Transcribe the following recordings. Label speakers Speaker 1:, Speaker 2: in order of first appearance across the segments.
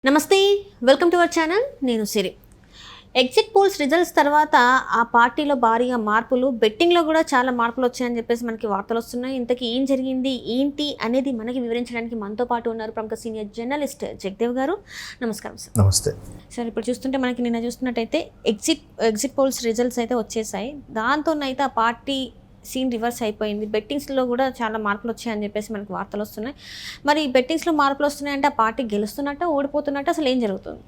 Speaker 1: నమస్తే, welcome to our channel. నేను సిరి. Exit polls results తర్వాత ఆ పార్టీలో భారీగా మార్పులు, బెట్టింగ్లో కూడా చాలా మార్పులు వచ్చాయని చెప్పేసి మనకి వార్తలు వస్తున్నాయి. ఇంతకీ ఏం జరిగింది, ఏంటి అనేది మనకి వివరించడానికి మనతో పాటు ఉన్నారు ప్రముఖ సీనియర్ జర్నలిస్ట్ జగదేవ్ గారు. నమస్కారం సార్.
Speaker 2: నమస్తే
Speaker 1: సార్. ఇప్పుడు చూస్తుంటే మనకి నిన్న చూస్తున్నట్టయితే ఎగ్జిట్ పోల్స్ రిజల్ట్స్ అయితే వచ్చేసాయి. దాంతోనైతే ఆ పార్టీ సీన్ రివర్స్ అయిపోయింది. బెట్టింగ్స్లో కూడా చాలా మార్పులు వచ్చాయని చెప్పేసి మనకు వార్తలు వస్తున్నాయి. మరి బెట్టింగ్స్లో మార్పులు వస్తున్నాయంటే ఆ పార్టీ గెలుస్తున్నట్ట, ఓడిపోతున్నట్ట, అసలు ఏం జరుగుతుంది?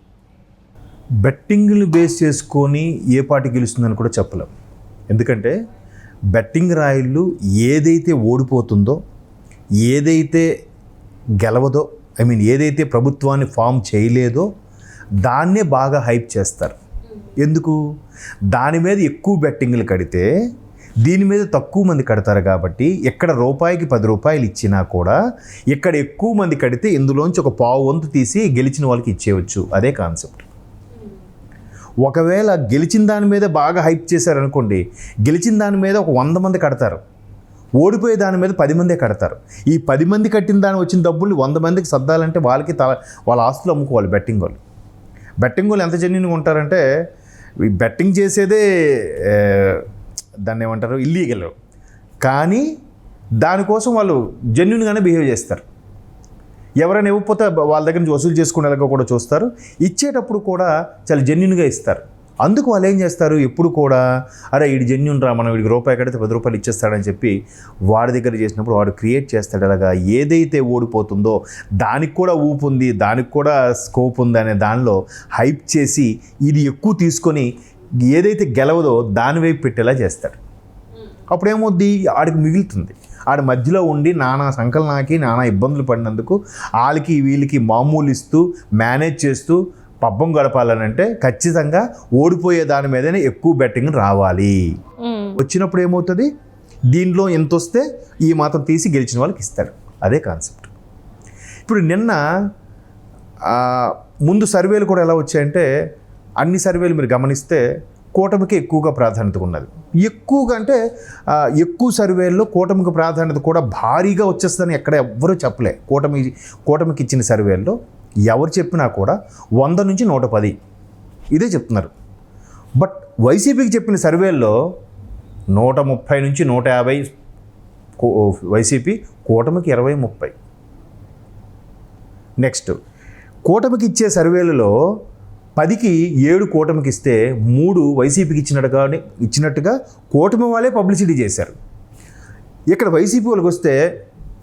Speaker 2: బెట్టింగ్లు బేస్ చేసుకొని ఏ పార్టీ గెలుస్తుందని కూడా చెప్పలేం. ఎందుకంటే బెట్టింగ్ రాయిళ్ళు ఏదైతే ఓడిపోతుందో, ఏదైతే గెలవదో, ఏదైతే ప్రభుత్వాన్ని ఫామ్ చేయలేదో దాన్నే బాగా హైప్ చేస్తారు. ఎందుకు? దాని మీద ఎక్కువ బెట్టింగ్లు కడితే దీని మీద తక్కువ మంది కడతారు కాబట్టి ఎక్కడ రూపాయికి 10 రూపాయలు ఇచ్చినా కూడా ఇక్కడ ఎక్కువ మంది కడితే ఇందులోంచి ఒక పావు వంతు తీసి గెలిచిన వాళ్ళకి ఇచ్చేయవచ్చు. అదే కాన్సెప్ట్. ఒకవేళ గెలిచిన దాని మీద బాగా హైప్ చేశారనుకోండి, గెలిచిన దాని మీద ఒక 100 మంది కడతారు, ఓడిపోయే దాని మీద 10 మందే కడతారు. ఈ 10 మంది కట్టిన దాని వచ్చిన డబ్బులు 100 మందికి సర్దాలంటే వాళ్ళకి వాళ్ళ ఆస్తులు అమ్ముకోవాలి. బెట్టింగ్ వాళ్ళు ఎంత జెన్యూన్గా ఉంటారంటే, బెట్టింగ్ చేసేదే దాన్ని ఏమంటారు, ఇల్లీగల్, కానీ దానికోసం వాళ్ళు జెన్యూన్గానే బిహేవ్ చేస్తారు. ఎవరైనా ఇవ్వకపోతే వాళ్ళ దగ్గర నుంచి వసూలు చేసుకునేలాగా కూడా చూస్తారు. ఇచ్చేటప్పుడు కూడా చాలా జెన్యూన్గా ఇస్తారు. అందుకు వాళ్ళు ఏం చేస్తారు, ఎప్పుడు కూడా అరే వీడి జెన్యూన్ రా, మనం వీడికి రూపాయి కడితే 10 రూపాయలు ఇచ్చేస్తాడని చెప్పి వాడి దగ్గర చేసినప్పుడు వాడు క్రియేట్ చేస్తాడు. అలాగా ఏదైతే ఓడిపోతుందో దానికి కూడా ఊపు ఉంది, దానికి కూడా స్కోప్ ఉంది అనే దానిలో హైప్ చేసి ఇది ఎక్కువ తీసుకొని ఏదైతే గెలవదో దాని వైపు పెట్టేలా చేస్తాడు. అప్పుడేమవుద్ది, ఆడికి మిగులుతుంది. ఆడి మధ్యలో ఉండి నానా సంకలనాకి నానా ఇబ్బందులు పడినందుకు వాళ్ళకి వీళ్ళకి మామూలు ఇస్తూ మేనేజ్ చేస్తూ పబ్బం గడపాలని అంటే ఖచ్చితంగా ఓడిపోయే దాని మీదనే ఎక్కువ బెట్టింగ్ రావాలి. వచ్చినప్పుడు ఏమవుతుంది, దీనిలో ఎంత వస్తే ఈ మాత్రం తీసి గెలిచిన వాళ్ళకి ఇస్తాడు. అదే కాన్సెప్ట్. ఇప్పుడు నిన్న ముందు సర్వేలు కూడా ఎలా వచ్చాయంటే, అన్ని సర్వేలు మీరు గమనిస్తే కూటమికి ఎక్కువగా ప్రాధాన్యత ఉన్నది. ఎక్కువగా అంటే ఎక్కువ సర్వేల్లో కూటమికి ప్రాధాన్యత కూడా భారీగా వచ్చేస్తుందని ఎక్కడ ఎవ్వరూ చెప్పలే. కూటమికి ఇచ్చిన సర్వేల్లో ఎవరు చెప్పినా కూడా 100 నుంచి 110 ఇదే చెప్తున్నారు. బట్ వైసీపీకి చెప్పిన సర్వేల్లో 130 నుంచి 150 వైసీపీ, కూటమికి 20-30. నెక్స్ట్ కూటమికి ఇచ్చే సర్వేలలో 10కి 7 కూటమికి ఇస్తే 3 వైసీపీకి ఇచ్చినట్టుగా కూటమి వాళ్ళే పబ్లిసిటీ చేశారు. ఇక్కడ వైసీపీ వాళ్ళకి వస్తే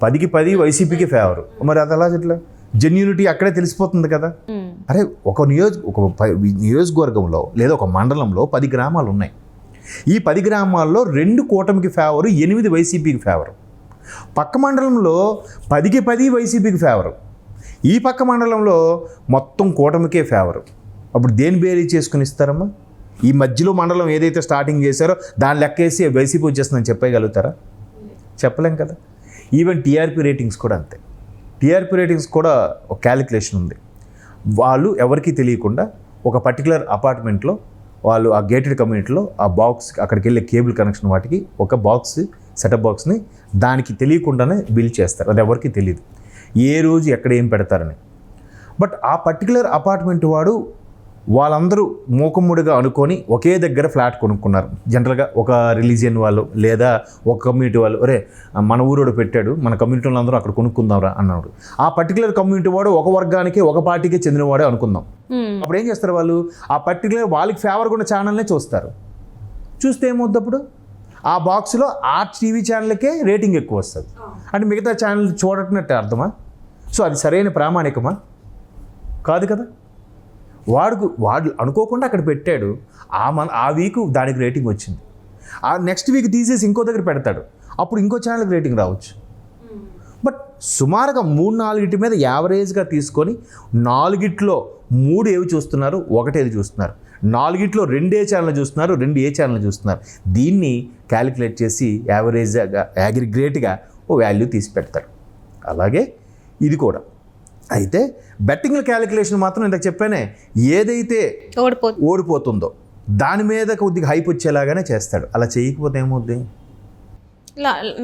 Speaker 2: 10కి 10 వైసీపీకి ఫేవర్. మరి అది అలా చెట్లా జెన్యూనిటీ అక్కడే తెలిసిపోతుంది కదా. అరే ఒక నియోజకవర్గంలో లేదా ఒక మండలంలో 10 గ్రామాలు ఉన్నాయి. ఈ 10 గ్రామాల్లో 2 కూటమికి ఫేవరు, 8 వైసీపీకి ఫేవరు. పక్క మండలంలో 10కి 10 వైసీపీకి ఫేవరు. ఈ పక్క మండలంలో మొత్తం కూటమికే ఫేవరు. అప్పుడు దేని బేరీ చేసుకుని ఇస్తారమ్మా? ఈ మధ్యలో మండలం ఏదైతే స్టార్టింగ్ చేశారో దాని లెక్కేసి వైసీపీ వచ్చేస్తుందని చెప్పగలుగుతారా? చెప్పలేం కదా. ఈవెన్ టీఆర్పీ రేటింగ్స్ కూడా అంతే. టీఆర్పీ రేటింగ్స్ కూడా ఒక క్యాలిక్యులేషన్ ఉంది. వాళ్ళు ఎవరికీ తెలియకుండా ఒక పర్టికులర్ అపార్ట్మెంట్లో వాళ్ళు ఆ గేటెడ్ కమ్యూనిటీలో ఆ బాక్స్, అక్కడికి వెళ్ళే కేబుల్ కనెక్షన్ వాటికి ఒక బాక్స్, సెటప్ బాక్స్ని దానికి తెలియకుండానే బిల్ చేస్తారు. అది ఎవరికి తెలియదు ఏ రోజు ఎక్కడ ఏం పెడతారని. బట్ ఆ పర్టికులర్ అపార్ట్మెంట్ వాడు వాళ్ళందరూ మూకమ్ముడిగా అనుకొని ఒకే దగ్గర ఫ్లాట్ కొనుక్కున్నారు. జనరల్గా ఒక రిలీజియన్ వాళ్ళు లేదా ఒక కమ్యూనిటీ వాళ్ళు, ఒరే మన ఊరోడు పెట్టాడు, మన కమ్యూనిటీ వాళ్ళందరూ అక్కడ కొనుక్కుందాంరా అన్నాడు. ఆ పర్టికులర్ కమ్యూనిటీ వాడు ఒక వర్గానికి ఒక పార్టీకి చెందినవాడే అనుకుందాం. అప్పుడు ఏం చేస్తారు వాళ్ళు, ఆ పర్టికులర్ వాళ్ళకి ఫేవర్గా ఉన్న ఛానల్నే చూస్తారు. చూస్తే ఏమవుద్ది, అప్పుడు ఆ బాక్స్లో ఆ టీవీ ఛానల్కే రేటింగ్ ఎక్కువ వస్తుంది. అంటే మిగతా ఛానల్ చూడటనట్టే అర్థమా? సో అది సరైన ప్రామాణికమా? కాదు కదా. వాడు అనుకోకుండా అక్కడ పెట్టాడు, ఆ వీక్ దానికి రేటింగ్ వచ్చింది. ఆ నెక్స్ట్ వీక్ తీసేసి ఇంకో దగ్గర పెడతాడు, అప్పుడు ఇంకో ఛానల్కి రేటింగ్ రావచ్చు. బట్ సుమారుగా 3-4 మీద యావరేజ్గా తీసుకొని 4 3 ఏవి చూస్తున్నారు, 1 ఏది చూస్తున్నారు, 4 2 ఛానల్ చూస్తున్నారు, 2 ఛానల్ చూస్తున్నారు. దీన్ని క్యాలిక్యులేట్ చేసి యావరేజ్గా అగ్రిగేట్గా ఓ వాల్యూ తీసి పెడతాడు. అలాగే ఇది కూడా. అయితే బెట్టింగ్ క్యాలిక్యులేషన్ మాత్రం ఇందాక చెప్పానే, ఏదైతే ఓడిపోతుందో దాని మీద కొద్దిగా హైప్ వచ్చేలాగానే చేస్తాడు. అలా చేయకపోతే ఏమవుద్ది,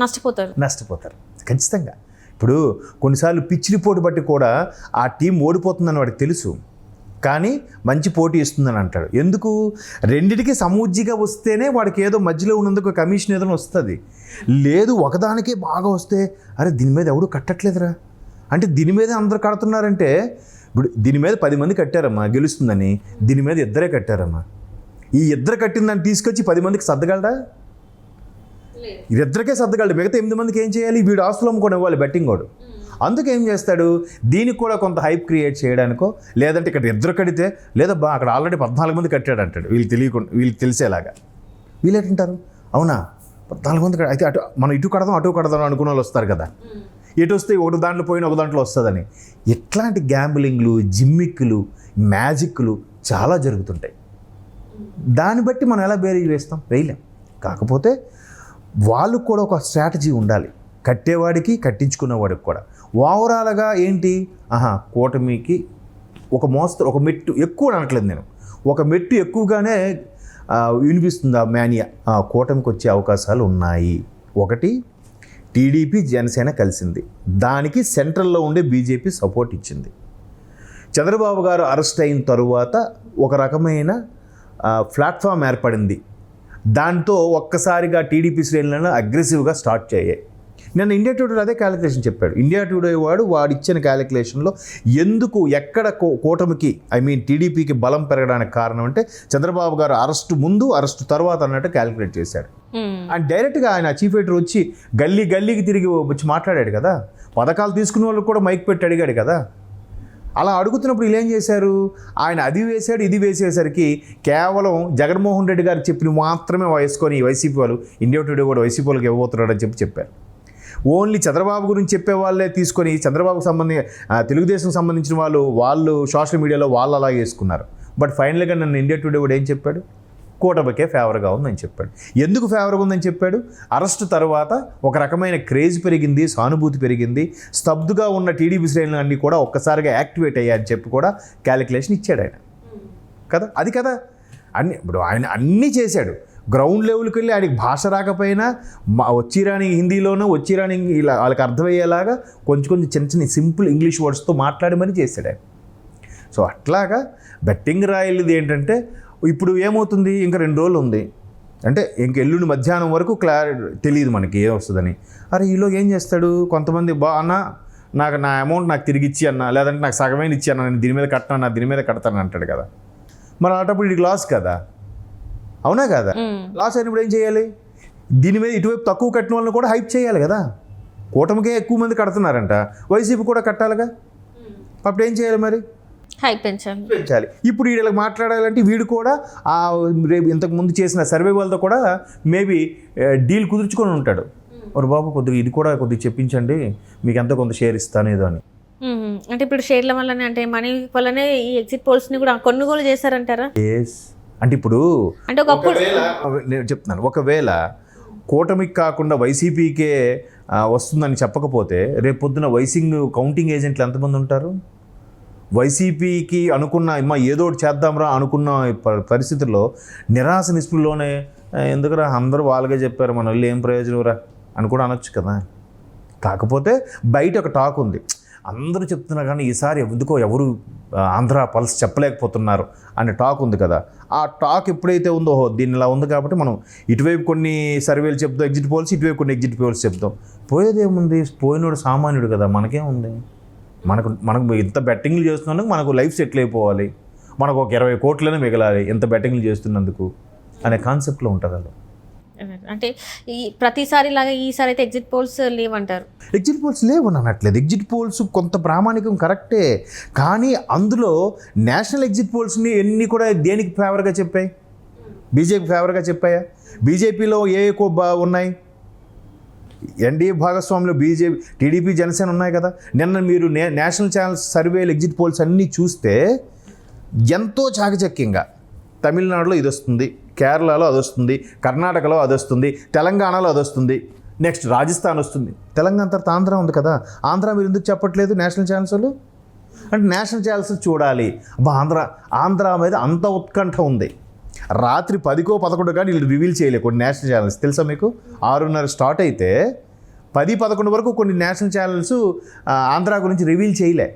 Speaker 1: నష్టపోతారు
Speaker 2: ఖచ్చితంగా. ఇప్పుడు కొన్నిసార్లు పిచ్ రిపోర్ట్ బట్టి కూడా ఆ టీం ఓడిపోతుందని వాడికి తెలుసు, కానీ మంచి పోటీ ఇస్తుందని అంటాడు. ఎందుకు? రెండిటికి సమూజ్జిగా వస్తేనే వాడికి ఏదో మధ్యలో ఉన్నందుకు కమిషన్ ఏదైనా వస్తుంది. లేదు ఒకదానికే బాగా వస్తే అరే దీని మీద ఎవడు కట్టట్లేదురా అంటే దీని మీద అందరు కడుతున్నారంటే, ఇప్పుడు దీని మీద 10 మంది కట్టారమ్మా గెలుస్తుందని, దీని మీద 2 కట్టారమ్మా. ఈ 2 కట్టిందని తీసుకొచ్చి 10 మందికి సర్దగలడా? 2కే సర్దగలడు. మిగతా 8 మందికి ఏం చేయాలి? వీడు ఆస్తులు అమ్ముకొని ఇవ్వాలి బెట్టింగ్ వాడు. అందుకు ఏం చేస్తాడు? దీనికి కూడా కొంత హైప్ క్రియేట్ చేయడానికో, లేదంటే ఇక్కడ 2 కడితే లేదబ్బా అక్కడ ఆల్రెడీ 14 మంది కట్టాడు అంటాడు. వీళ్ళకి తెలిసేలాగా. వీళ్ళు ఏంటంటారు? అవునా 14 మంది అయితే అటు మనం ఇటు కడదాం అనుకున్న వాళ్ళు వస్తారు కదా, ఎటు వస్తే ఒక దాంట్లో పోయిన ఒక దాంట్లో వస్తుందని. ఇట్లాంటి గ్యాంబ్లింగ్లు, జిమ్మిక్కులు, మ్యాజిక్లు చాలా జరుగుతుంటాయి. దాన్ని బట్టి మనం ఎలా బేరీజ్ వేయలేం. కాకపోతే వాళ్ళకు కూడా ఒక స్ట్రాటజీ ఉండాలి, కట్టేవాడికి కట్టించుకునేవాడికి కూడా. ఓవరాల్గా ఏంటి, కూటమికి ఒక మెట్టు ఎక్కువ అనట్లేదు నేను, ఒక మెట్టు ఎక్కువగానే వినిపిస్తుంది ఆ మేనియా. కూటమికి వచ్చే అవకాశాలు ఉన్నాయి. ఒకటి, టీడీపీ జనసేన కలిసింది, దానికి సెంట్రల్లో ఉండే బీజేపీ సపోర్ట్ ఇచ్చింది. చంద్రబాబు గారు అరెస్ట్ అయిన తరువాత ఒక రకమైన ప్లాట్ఫామ్ ఏర్పడింది. దాంతో ఒక్కసారిగా టీడీపీ శ్రేణులను అగ్రెసివ్గా స్టార్ట్ అయ్యాయి. నేను ఇండియా టుడే అదే క్యాలిక్యులేషన్ చెప్పాడు. ఇండియా టుడే వాడిచ్చిన క్యాలిక్యులేషన్లో ఎందుకు ఎక్కడ కూటమికి టీడీపీకి బలం పెరగడానికి కారణం అంటే చంద్రబాబు గారు అరెస్ట్ ముందు అరెస్ట్ తర్వాత అన్నట్టు క్యాలిక్యులేట్ చేశాడు. అండ్ డైరెక్ట్గా ఆయన చీఫ్ ఎడిటర్ వచ్చి గల్లీకి తిరిగి వచ్చి మాట్లాడాడు కదా, పథకాలు తీసుకునే వాళ్ళకి కూడా మైక్ పెట్టి అడిగాడు కదా. అలా అడుగుతున్నప్పుడు వీళ్ళు ఏం చేశారు, ఆయన అది వేశాడు ఇది వేసేసరికి కేవలం జగన్మోహన్ రెడ్డి గారు చెప్పిన మాత్రమే వేసుకొని వైసీపీ వాళ్ళు ఇండియా టుడే కూడా వైసీపీ వాళ్ళకి ఇవ్వబోతున్నాడని చెప్పారు. ఓన్లీ చంద్రబాబు గురించి చెప్పే వాళ్ళే తీసుకొని చంద్రబాబుకు తెలుగుదేశం సంబంధించిన వాళ్ళు సోషల్ మీడియాలో వాళ్ళు అలా వేసుకున్నారు. బట్ ఫైనల్గా నన్ను ఇండియా టుడే కూడా ఏం చెప్పాడు, కూటమికే ఫేవర్గా ఉందని చెప్పాడు. ఎందుకు ఫేవర్గా ఉందని చెప్పాడు? అరెస్ట్ తర్వాత ఒక రకమైన క్రేజ్ పెరిగింది, సానుభూతి పెరిగింది, స్తబ్దుగా ఉన్న టీడీపీ శ్రేణులు అన్నీ కూడా ఒక్కసారిగా యాక్టివేట్ అయ్యాయని చెప్పి కూడా క్యాలిక్యులేషన్ ఇచ్చాడు ఆయన కదా. అది కదా ఇప్పుడు ఆయన అన్నీ చేశాడు. గ్రౌండ్ లెవెల్కి వెళ్ళి ఆయనకి భాష రాకపోయినా వచ్చిరాని హిందీలోనూ వచ్చిరాని ఇలా వాళ్ళకి అర్థమయ్యేలాగా కొంచెం చిన్న సింపుల్ ఇంగ్లీష్ వర్డ్స్తో మాట్లాడి మరీ చేశాడు ఆయన. సో అట్లాగా బెట్టింగ్ రాయలది ఏంటంటే ఇప్పుడు ఏమవుతుంది, ఇంకా 2 రోజులు ఉంది అంటే ఇంక ఎల్లుండి మధ్యాహ్నం వరకు తెలియదు మనకి ఏం వస్తుందని. అరే ఈలో ఏం చేస్తాడు, కొంతమంది అన్న నా అమౌంట్ నాకు తిరిగి ఇచ్చి అన్న, లేదంటే నాకు సగమైన ఇచ్చి అన్న, నేను దీని మీద కట్టాను దీని మీద కడతాను అంటాడు కదా. మరి అలాంటప్పుడు ఇది లాస్ కదా, అవునా కదా? లాస్ అయినప్పుడు ఏం చేయాలి? దీని మీద ఇటువైపు తక్కువ కట్టిన వాళ్ళని కూడా హైప్ చేయాలి కదా. కూటమికే ఎక్కువ మంది కడుతున్నారంట, వైసీపీ కూడా కట్టాలిగా. అప్పుడు ఏం చేయాలి మరి?
Speaker 1: హైప్ పెంచాలి.
Speaker 2: ఇప్పుడు వీళ్ళకి మాట్లాడాలంటే వీడు కూడా రేపు ఇంతకుముందు చేసిన సర్వే వాళ్ళతో కూడా మేబీ డీల్ కుదుర్చుకొని ఉంటాడు. మరి బాబు కొద్దిగా ఇది కూడా కొద్దిగా చెప్పించండి, మీకు ఎంతో కొంత షేర్ ఇస్తాను ఏదో అని.
Speaker 1: అంటే ఇప్పుడు షేర్ల వల్లనే అంటే మనీ వల్లనే ఈ ఎగ్జిట్ పోల్స్ని కూడా కొనుగోలు చేశారంటారా?
Speaker 2: అంటే ఇప్పుడు
Speaker 1: అంటే ఒకప్పుడు
Speaker 2: నేను చెప్తున్నాను, ఒకవేళ కూటమికి కాకుండా వైసీపీకే వస్తుందని చెప్పకపోతే రేపు పొద్దున కౌంటింగ్ ఏజెంట్లు ఎంతమంది ఉంటారు? వైసీపీకి అనుకున్న ఏదో ఒకటి చేద్దాంరా అనుకున్న పరిస్థితుల్లో నిరాశ నిస్పృహలోనే ఎందుకురా అందరూ వాళ్ళకే చెప్పారు, మన వాళ్ళు ఏం ప్రయోజనంరా అని కూడా అనొచ్చు కదా. కాకపోతే బయట ఒక టాక్ ఉంది, అందరూ చెప్తున్నారు కానీ ఈసారి ఎందుకో ఎవరు ఆంధ్ర పల్స్ చెప్పలేకపోతున్నారు అనే టాక్ ఉంది కదా. ఆ టాక్ ఎప్పుడైతే ఉందో దీని ఇలా ఉంది కాబట్టి మనం ఇటువైపు కొన్ని సర్వేలు చెప్తాం ఎగ్జిట్ పోల్స్, ఇటువైపు కొన్ని ఎగ్జిట్ పోల్స్ చెప్తాం. పోయేదేముంది, పోయినోడు సామాన్యుడు కదా, మనకేముంది? మనకు ఇంత బెట్టింగ్లు చేస్తున్నందుకు మనకు లైఫ్ సెటిల్ అయిపోవాలి, మనకు ఒక 20 కోట్లనే మిగలాలి ఇంత బెట్టింగ్లు చేస్తున్నందుకు అనే కాన్సెప్ట్లో ఉంటుంది. అలా
Speaker 1: అంటే ఈ ప్రతిసారి లాగా ఈసారి అయితే ఎగ్జిట్ పోల్స్ లేవంటారు.
Speaker 2: ఎగ్జిట్ పోల్స్ లేవు అనట్లేదు. ఎగ్జిట్ పోల్స్ కొంత ప్రామాణికం కరెక్టే, కానీ అందులో నేషనల్ ఎగ్జిట్ పోల్స్ని ఎన్ని కూడా దేనికి ఫేవర్గా చెప్పాయి? బీజేపీ ఫేవర్గా చెప్పాయా? బీజేపీలో ఏ ఉన్నాయి? ఎన్డీఏ భాగస్వామిలో టీడీపీ జనసేన ఉన్నాయి కదా. నిన్న మీరు నేషనల్ ఛానల్స్ సర్వేలు ఎగ్జిట్ పోల్స్ అన్నీ చూస్తే ఎంతో చాకచక్యంగా తమిళనాడులో ఇది వస్తుంది, కేరళలో అది వస్తుంది, కర్ణాటకలో అది వస్తుంది, తెలంగాణలో అది వస్తుంది, నెక్స్ట్ రాజస్థాన్ వస్తుంది. తెలంగాణ తర్వాత ఆంధ్ర ఉంది కదా, ఆంధ్ర మీరు ఎందుకు చెప్పట్లేదు నేషనల్ ఛానల్స్ వాళ్ళు? అంటే నేషనల్ ఛానల్స్ చూడాలి. ఆంధ్ర మీద అంత ఉత్కంఠ ఉంది. రాత్రి 10కో 11 కానీ వీళ్ళు రివీల్ చేయలేదు కొన్ని నేషనల్ ఛానల్స్. తెలుసా మీకు? 6:30 స్టార్ట్ అయితే 10-11 వరకు కొన్ని నేషనల్ ఛానల్స్ ఆంధ్ర గురించి రివీల్ చేయలే.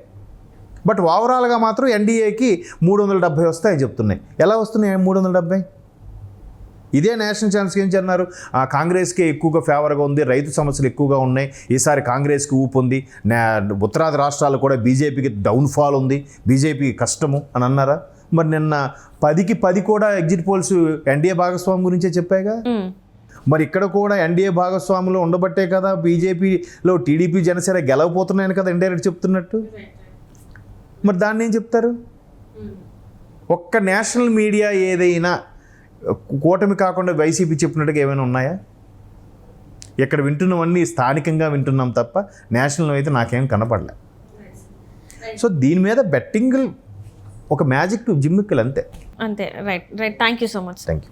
Speaker 2: బట్ ఓవరాల్గా మాత్రం ఎన్డీఏకి 370 వస్తాయని చెప్తున్నాయి. ఎలా వస్తున్నాయి 370? ఇదే నేషనల్ ఛానల్స్ ఏం చెన్నారు, కాంగ్రెస్కి ఎక్కువగా ఫేవర్గా ఉంది, రైతు సమస్యలు ఎక్కువగా ఉన్నాయి, ఈసారి కాంగ్రెస్కి ఊపు ఉంది, ఉత్తరాది రాష్ట్రాలు కూడా బీజేపీకి డౌన్ఫాల్ ఉంది, బీజేపీకి కష్టము అని అన్నారా? మరి నిన్న 10కి 10 కూడా ఎగ్జిట్ పోల్స్ ఎన్డీఏ భాగస్వామి గురించే చెప్పాయిగా. మరి ఇక్కడ కూడా ఎన్డీఏ భాగస్వాములో ఉండబట్టే కదా బీజేపీలో టీడీపీ జనసేన గెలవపోతున్నాయని కదా ఇండైరెక్ట్ చెప్తున్నట్టు. మరి దాన్ని ఏం చెప్తారు? ఒక్క నేషనల్ మీడియా ఏదైనా కూటమి కాకుండా వైసీపీ చెప్పినట్టుగా ఏమైనా ఉన్నాయా? ఇక్కడ వింటున్నవన్నీ స్థానికంగా వింటున్నాం తప్ప నేషనల్ అయితే నాకేం కనపడలే. సో దీని మీద బెట్టింగ్ ఒక మ్యాజిక్ జిమ్మిక్కులు అంతే.
Speaker 1: Right. Thank you so much.
Speaker 2: Thank you.